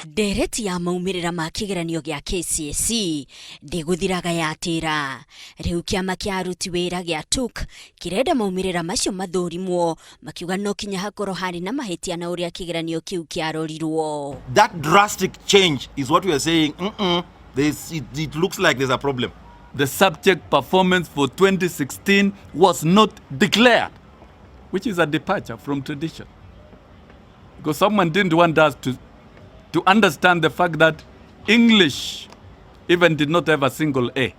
Ndereti ya maumirira ma kigeranio gya KCSE ndiguthiraga yatira. Riu kiama kia aruti wira gya TUK kirenda maumirira macio mathurimwo makiuga no kinya hakoro hari na mahetia na uria kigeranio kiu kiarorirwo. That drastic change is what we are saying. It looks like there's a problem. The subject performance for 2016 was not declared, which is a departure from tradition. Because someone didn't want us to understand the fact that English even did not have a single A.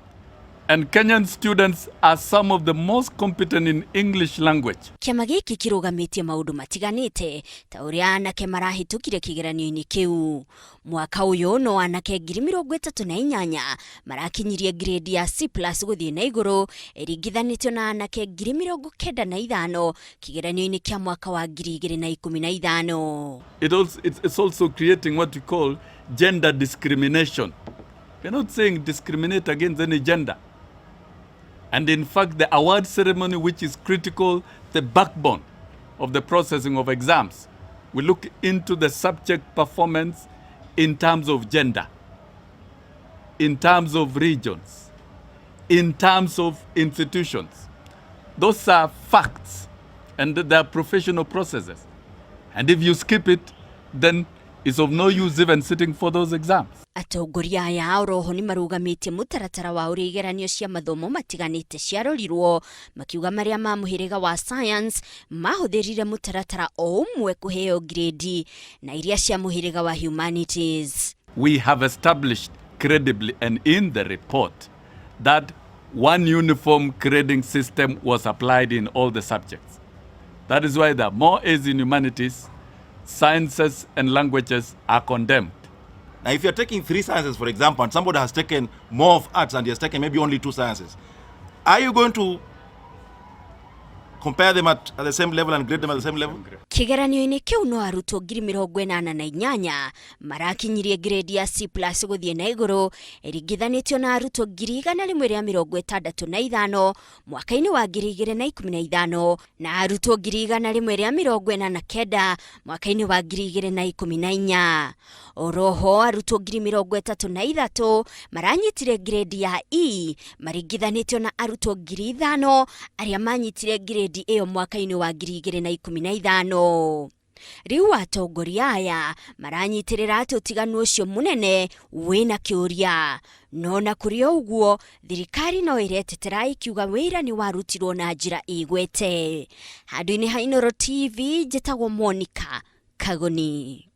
And Kenyan students are some of the most competent in English language. Kiama giki kirugamitie maundu matiganite ta uria anake marahitukire kigeranio-ini kiu. Mwaka uyu no anake 38,000 marakinyirie grade ya C+ guthie na iguru iringithanitio na anake 95,000 kigeranio-ini kia mwaka wa 2015. It's also creating what we call gender discrimination. We're not saying discriminate against any gender. And in fact, the award ceremony, which is critical, the backbone of the processing of exams, we look into the subject performance in terms of gender, in terms of regions, in terms of institutions. Those are facts, and they are professional processes. And if you skip it, then it's of no use even sitting for those exams. Atongoria aya oroho ni marugamitie mutaratara wa uria igeranio cia mathomo matiganite ciarorirwo makiuga maria ma muhiriga wa science mahuthirire mutaratara o umwe kuheo grade na iria cia muhiriga wa humanities. We have established credibly and in the report that one uniform grading system was applied in all the subjects. That is why there are more A's in humanities, sciences and languages are condemned. Now, if you're taking 3 sciences, for example, and somebody has taken more of arts and he has taken maybe only 2 sciences, are you going to compare them at the same level and grade them at the same level? Kigeranio-ini kiu no arutwo 88,000 marakinyirie grade ya C+ guthie na iguru iringithanitio na arutwo 165 mwaka-ini wa 2015 na arutwo 149 mwaka-ini wa 2014. Oroho arutwo 33,000 maranyitire grade ya E maringithanitio na arutwo 5,000 aria manyitire grade iyo mwaka-ini wa 2015. Riu atongoria aya maranyitirira ati utiganu ucio munene wina kiuria no na kuri uguo thirikari no iretetera ikiuga wira ni warutirwo na njira igwete. Handu-ini ha Inooro TV njitagwo Monica Kagoni.